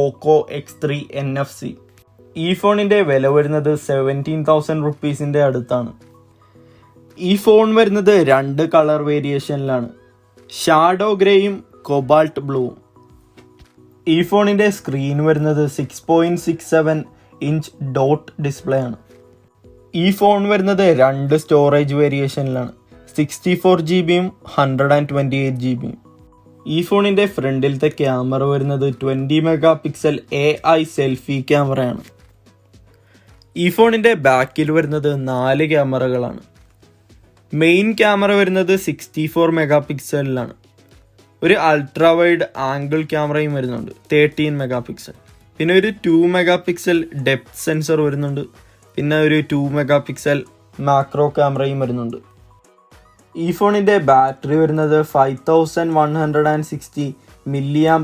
പോക്കോ X3 NFC. ഈ ഫോണിൻ്റെ വില വരുന്നത് 17,000 റുപ്പീസിൻ്റെ അടുത്താണ്. ഈ ഫോൺ വരുന്നത് 2 കളർ വേരിയേഷനിലാണ്, ഷാഡോ ഗ്രേയും കൊബാൾട്ട് ബ്ലൂവും. ഈ ഫോണിൻ്റെ സ്ക്രീൻ വരുന്നത് 6.67 ഇഞ്ച് ഡോട്ട് ഡിസ്പ്ലേ ആണ്. ഈ ഫോൺ വരുന്നത് 2 സ്റ്റോറേജ് വേരിയേഷനിലാണ്, 64 GB-യും 128 GB-യും. ഈ ഫോണിൻ്റെ ഫ്രണ്ടിലത്തെ ക്യാമറ വരുന്നത് 20 MP AI സെൽഫി ക്യാമറയാണ്. ഈ ഫോണിൻ്റെ ബാക്കിൽ വരുന്നത് 4 ക്യാമറകളാണ്. മെയിൻ ക്യാമറ വരുന്നത് 64 MP ഒരു അൾട്രാ വൈഡ് ആംഗിൾ ക്യാമറയും വരുന്നുണ്ട് 13 MP. പിന്നെ ഒരു 2 MP ഡെപ്ത് സെൻസർ വരുന്നുണ്ട്. പിന്നെ ഒരു 2 MP മാക്രോ ക്യാമറയും വരുന്നുണ്ട്. ഈ ഫോണിൻ്റെ ബാറ്ററി വരുന്നത് 5160 mAh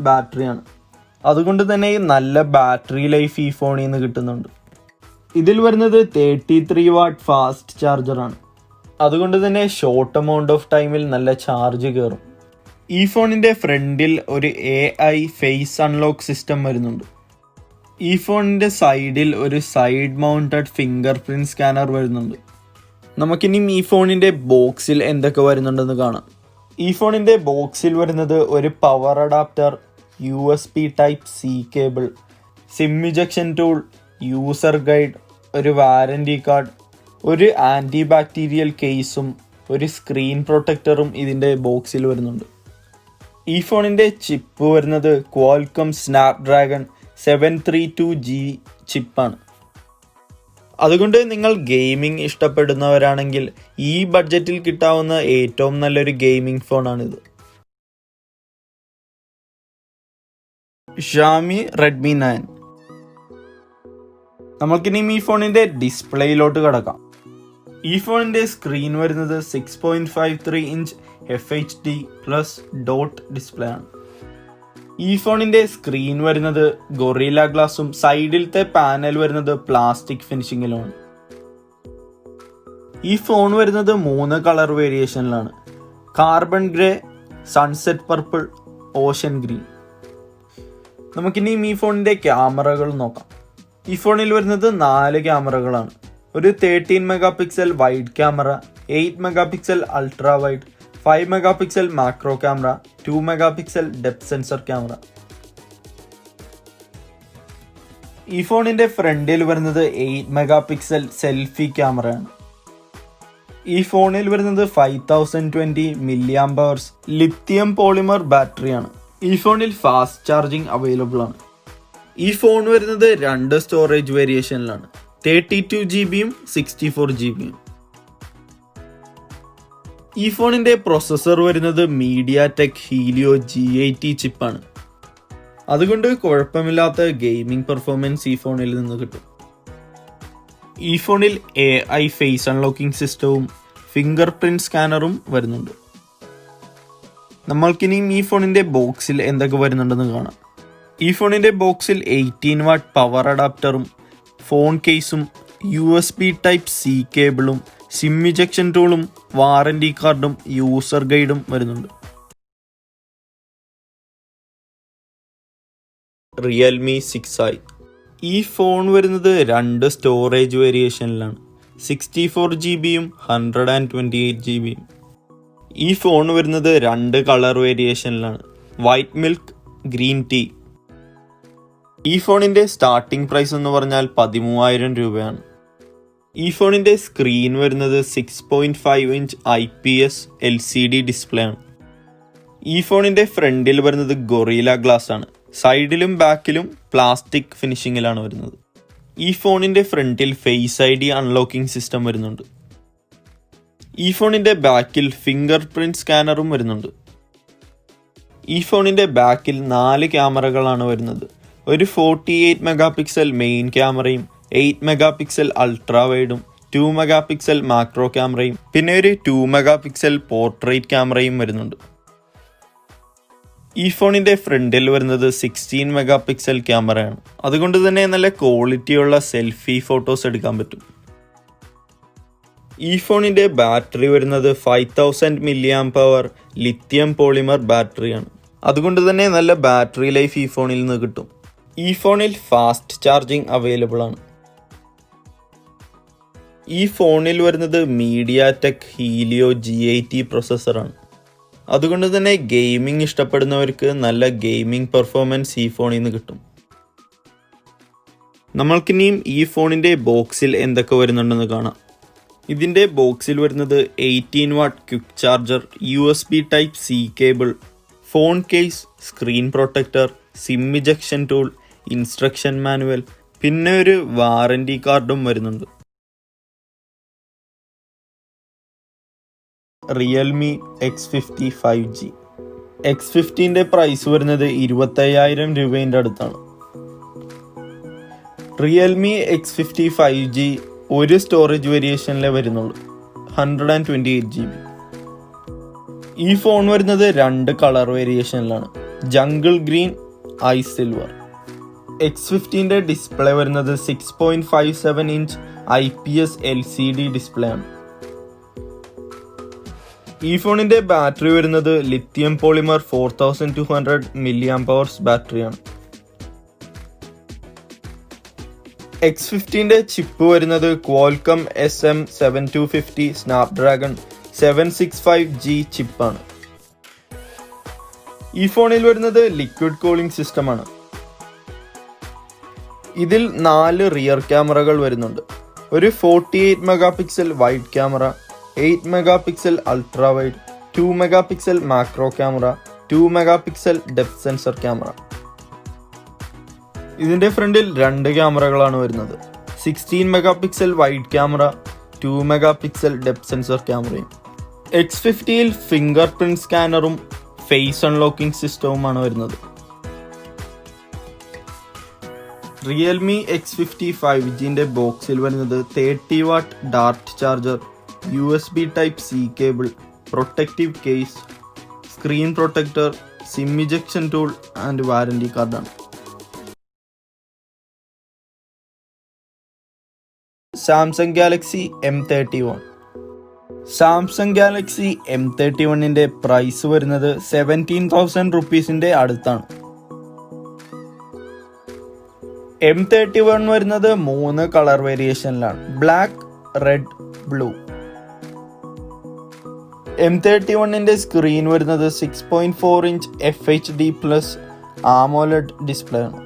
ബാറ്ററിയാണ്. അതുകൊണ്ട് തന്നെ നല്ല ബാറ്ററി ലൈഫ് ഈ ഫോണിൽ നിന്ന് കിട്ടുന്നുണ്ട്. ഇതിൽ വരുന്നത് 33 വാട്ട് ഫാസ്റ്റ് ചാർജറാണ്. അതുകൊണ്ട് തന്നെ ഷോർട്ട് എമൗണ്ട് ഓഫ് ടൈമിൽ നല്ല ചാർജ് കയറും. ഈ ഫോണിൻ്റെ ഫ്രണ്ടിൽ ഒരു AI ഫേസ് അൺലോക്ക് സിസ്റ്റം വരുന്നുണ്ട്. ഈ ഫോണിൻ്റെ സൈഡിൽ ഒരു side mounted finger print scanner വരുന്നുണ്ട്. നമുക്കിനിയും ഈ ഫോണിൻ്റെ ബോക്സിൽ എന്തൊക്കെ വരുന്നുണ്ടെന്ന് കാണാം. ഈ ഫോണിൻ്റെ ബോക്സിൽ വരുന്നത് ഒരു power adapter, USB Type-C cable, SIM ejection tool, user guide, ഒരു വാറൻറ്റി കാർഡ്, ഒരു ആൻറ്റി ബാക്ടീരിയൽ കേസും ഒരു സ്ക്രീൻ പ്രൊട്ടക്ടറും ഇതിൻ്റെ ബോക്സിൽ വരുന്നുണ്ട്. ഈ ഫോണിൻ്റെ ചിപ്പ് വരുന്നത് ക്വാൾകോം സ്നാപ്ഡ്രാഗൺ 732G ചിപ്പാണ്. അതുകൊണ്ട് നിങ്ങൾ ഗെയിമിംഗ് ഇഷ്ടപ്പെടുന്നവരാണെങ്കിൽ ഈ ബഡ്ജറ്റിൽ കിട്ടാവുന്ന ഏറ്റവും നല്ലൊരു ഗെയിമിംഗ് ഫോണാണിത്. ഷാമി റെഡ്മി 9. നമ്മൾക്കിനിയും ഈ ഫോണിൻ്റെ ഡിസ്പ്ലേയിലോട്ട് കിടക്കാം. ഈ ഫോണിൻ്റെ സ്ക്രീൻ വരുന്നത് 6.53 ഇഞ്ച് FHD+ ഡോട്ട് ഡിസ്പ്ലേ ആണ്. ഈ ഫോണിൻ്റെ സ്ക്രീൻ വരുന്നത് ഗൊറില്ല ഗ്ലാസും സൈഡിലത്തെ പാനൽ വരുന്നത് പ്ലാസ്റ്റിക് ഫിനിഷിങ്ങിലുമാണ്. ഈ ഫോൺ വരുന്നത് 3 കളർ വേരിയേഷനിലാണ്, carbon grey, sunset purple, ocean green. നമുക്കിനിയും ഈ ഫോണിൻ്റെ ക്യാമറകൾ നോക്കാം. ഈ ഫോണിൽ വരുന്നത് 4 ക്യാമറകളാണ്. ഒരു 13 MP wide camera, 8 MP ultra wide, 5 MP macro camera, 2 MP depth sensor camera. ഈ ഫോണിൻ്റെ ഫ്രണ്ടിൽ വരുന്നത് 8 MP സെൽഫി ക്യാമറയാണ്. ഈ ഫോണിൽ വരുന്നത് 5020 mAh ലിത്തിയം പോളിമർ ബാറ്ററിയാണ്. ഈ ഫോണിൽ ഫാസ്റ്റ് ചാർജിങ് അവൈലബിൾ ആണ്. ഈ ഫോൺ വരുന്നത് 2 സ്റ്റോറേജ് വേരിയേഷനിലാണ്, 32 GB-യും 64 GB-യും. ഈ ഫോണിൻ്റെ പ്രൊസസ്സർ വരുന്നത് MediaTek Helio G80 ചിപ്പാണ്. അതുകൊണ്ട് കുഴപ്പമില്ലാത്ത ഗെയിമിംഗ് പെർഫോമൻസ് ഈ ഫോണിൽ നിന്ന് കിട്ടും. ഈ ഫോണിൽ AI ഫേസ് അൺലോക്കിംഗ് സിസ്റ്റവും ഫിംഗർ പ്രിൻറ് സ്കാനറും വരുന്നുണ്ട്. നമ്മൾക്കിനിയും ഈ ഫോണിൻ്റെ ബോക്സിൽ എന്തൊക്കെ വരുന്നുണ്ടെന്ന് കാണാം. ഈ ഫോണിൻ്റെ ബോക്സിൽ 18 വാട്ട് പവർ അഡാപ്റ്ററും ഫോൺ കേസും USB Type-C കേബിളും സിം ഇജക്ഷൻ ടൂളും വാറൻറ്റി കാർഡും യൂസർ ഗൈഡും വരുന്നുണ്ട്. Realme 6i. ഈ ഫോൺ വരുന്നത് 2 സ്റ്റോറേജ് വേരിയേഷനിലാണ്, 64 GB-യും 128 GB-യും. ഈ ഫോൺ വരുന്നത് 2 കളർ വേരിയേഷനിലാണ്, വൈറ്റ് മിൽക്ക്, ഗ്രീൻ ടീ. ഈ ഫോണിൻ്റെ സ്റ്റാർട്ടിംഗ് പ്രൈസ് എന്ന് പറഞ്ഞാൽ 13,000 രൂപയാണ്. ഈ ഫോണിൻ്റെ സ്ക്രീൻ വരുന്നത് 6.5 ഇഞ്ച് IPS LCD ഡിസ്പ്ലേ ആണ്. ഈ ഫോണിൻ്റെ ഫ്രണ്ടിൽ വരുന്നത് ഗൊറില്ല ഗ്ലാസ് ആണ്, സൈഡിലും ബാക്കിലും പ്ലാസ്റ്റിക് ഫിനിഷിങ്ങിലാണ് വരുന്നത്. ഈ ഫോണിൻ്റെ ഫ്രണ്ടിൽ ഫേസ് ID അൺലോക്കിംഗ് സിസ്റ്റം വരുന്നുണ്ട്. ഈ ഫോണിൻ്റെ ബാക്കിൽ ഫിംഗർ പ്രിൻറ് സ്കാനറും വരുന്നുണ്ട്. ഈ ഫോണിൻ്റെ ബാക്കിൽ 4 ക്യാമറകളാണ് വരുന്നത്. ഒരു 48 MP മെയിൻ ക്യാമറയും 8 MP അൾട്രാ വൈഡും 2 MP മാക്രോ ക്യാമറയും പിന്നെ ഒരു 2 MP പോർട്രേറ്റ് ക്യാമറയും വരുന്നുണ്ട്. ഈ ഫോണിൻ്റെ ഫ്രണ്ടിൽ വരുന്നത് 16 MP ക്യാമറയാണ്. അതുകൊണ്ട് തന്നെ നല്ല ക്വാളിറ്റിയുള്ള സെൽഫി ഫോട്ടോസ് എടുക്കാൻ പറ്റും. ഈ ഫോണിൻ്റെ ബാറ്ററി വരുന്നത് 5000 mAh ലിത്തിയം പോളിമർ ബാറ്ററിയാണ്. അതുകൊണ്ട് തന്നെ നല്ല ബാറ്ററി ലൈഫ് ഈ ഫോണിൽ നിന്ന് കിട്ടും. ഈ ഫോണിൽ ഫാസ്റ്റ് ചാർജിങ് അവൈലബിൾ ആണ്. ഈ ഫോണിൽ വരുന്നത് മീഡിയാടെക് ഹീലിയോ G80 പ്രോസസ്സറാണ്. അതുകൊണ്ട് തന്നെ ഗെയിമിംഗ് ഇഷ്ടപ്പെടുന്നവർക്ക് നല്ല ഗെയിമിംഗ് പെർഫോമൻസ് ഈ ഫോണിൽ നിന്ന് കിട്ടും. നമ്മൾക്കിനിയും ഈ ഫോണിൻ്റെ ബോക്സിൽ എന്തൊക്കെ വരുന്നുണ്ടെന്ന് കാണാം. ഇതിൻ്റെ ബോക്സിൽ വരുന്നത് 18 watt quick charger, USB Type-C cable, phone case, screen protector, SIM ejection tool, instruction manual, പിന്നെ ഒരു വാറണ്ടി കാർഡും വരുന്നുണ്ട്. Realme X50 5G. X50ൻ്റെ പ്രൈസ് വരുന്നത് 25,000 രൂപേൻ്റെ അടുത്താണ്. റിയൽമി X50 5G ഒരു സ്റ്റോറേജ് വേരിയേഷനിലേ വരുന്നുള്ളൂ, 128 GB. ഈ ഫോൺ വരുന്നത് 2 കളർ വേരിയേഷനിലാണ്, ജംഗിൾ ഗ്രീൻ, ഐസ് സിൽവർ. X50ൻ്റെ ഡിസ്പ്ലേ വരുന്നത് 6.57 ഇഞ്ച് IPS LCD ഡിസ്പ്ലേ ആണ്. ഈ ഫോണിൻ്റെ ബാറ്ററി വരുന്നത് ലിത്തിയം പോളിമർ 4200 mAh ബാറ്ററിയാണ്. X50ൻ്റെ ചിപ്പ് വരുന്നത് ക്വാൾകം SM7250 സ്നാപ്ഡ്രാഗൺ 765G ചിപ്പാണ്. ഈ ഫോണിൽ വരുന്നത് ലിക്വിഡ് കൂളിംഗ് സിസ്റ്റമാണ്. ഇതിൽ 4 റിയർ ക്യാമറകൾ വരുന്നുണ്ട്. ഒരു 48 megapixel wide camera, 8 megapixel ultra wide, 2 megapixel macro camera, 2 megapixel depth sensor camera. ഇതിൻ്റെ ഫ്രണ്ടിൽ 2 ക്യാമറകളാണ് വരുന്നത്, 16 megapixel wide camera, 2 megapixel depth sensor ക്യാമറയും. X50യിൽ ഫിംഗർ പ്രിന്റ് സ്കാനറും ഫേസ് അൺലോക്കിംഗ് സിസ്റ്റവുമാണ് വരുന്നത്. റിയൽമി X50 5Gൻ്റെ ബോക്സിൽ വരുന്നത് 30 watt dart charger, USB Type-C cable, protective case, screen protector, SIM ejection tool and വാറണ്ടി കാർഡാണ്. Samsung Galaxy M31. Samsung Galaxy M31ൻ്റെ price വരുന്നത് 17,000 റുപ്പീസിൻ്റെ അടുത്താണ്. M31 വരുന്നത് 3 കളർ വേരിയേഷനിലാണ്, ബ്ലാക്ക്, റെഡ്, ബ്ലൂ. M31ൻ്റെ സ്ക്രീൻ വരുന്നത് 6.4 ഇഞ്ച് FHD+ AMOLED ഡിസ്പ്ലേ ആണ്.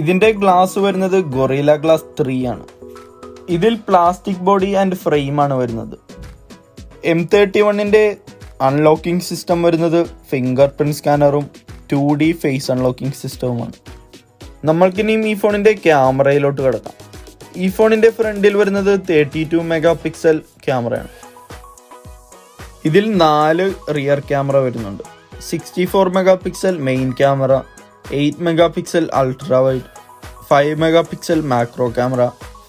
ഇതിൻ്റെ ഗ്ലാസ് വരുന്നത് ഗൊറില്ല ഗ്ലാസ് 3 ആണ്. ഇതിൽ പ്ലാസ്റ്റിക് ബോഡി ആൻഡ് ഫ്രെയിം ആണ് വരുന്നത്. M31ൻ്റെ അൺലോക്കിംഗ് സിസ്റ്റം വരുന്നത് ഫിംഗർ പ്രിന്റ് സ്കാനറും 2D ഫേസ് അൺലോക്കിംഗ് സിസ്റ്റവുമാണ്. നമ്മൾക്കിനിയും ഈ ഫോണിൻ്റെ ക്യാമറയിലോട്ട് കിടക്കാം. ഈ ഫോണിൻ്റെ ഫ്രണ്ടിൽ വരുന്നത് 32 മെഗാപിക്സൽ ക്യാമറയാണ്. ഇതിൽ 4 റിയർ ക്യാമറ വരുന്നുണ്ട്, 64 megapixel main camera, 8 megapixel ultra wide, 5 megapixel macro camera,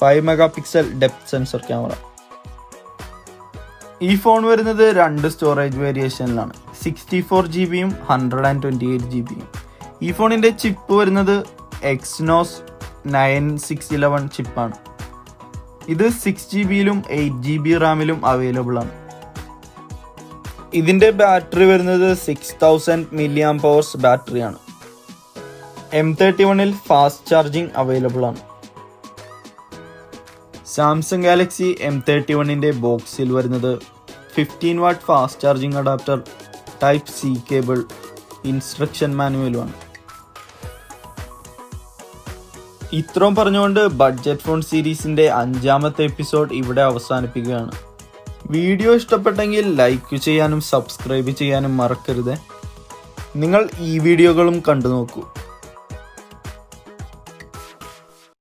5 megapixel depth sensor camera. ഈ ഫോൺ വരുന്നത് 2 സ്റ്റോറേജ് വേരിയേഷനിലാണ്, 64 GB-യും 128 GB-യും. ഈ ഫോണിൻ്റെ ചിപ്പ് വരുന്നത് Exynos 9611 ചിപ്പാണ്. ഇത് 6 GB-ലും 8 GB റാമിലും അവൈലബിൾ ആണ്. ഇതിൻ്റെ ബാറ്ററി വരുന്നത് 6000 mAh ബാറ്ററിയാണ്. M31ൽ ഫാസ്റ്റ് ചാർജിങ് അവൈലബിൾ ആണ്. സാംസങ് ഗാലക്സി M31ൻ്റെ ബോക്സിൽ വരുന്നത് 15 watt fast charging adapter, Type-C cable, instruction മാനുവലുമാണ്. ഇത്രയും പറഞ്ഞുകൊണ്ട് ബഡ്ജറ്റ് ഫോൺ സീരീസിൻ്റെ 5ാമത്തെ എപ്പിസോഡ് ഇവിടെ അവസാനിപ്പിക്കുകയാണ്. വീഡിയോ ഇഷ്ടപ്പെട്ടെങ്കിൽ ലൈക്ക് ചെയ്യാനും സബ്സ്ക്രൈബ് ചെയ്യാനും മറക്കരുത്. നിങ്ങൾ ഈ വീഡിയോകളും കണ്ടു നോക്കൂ.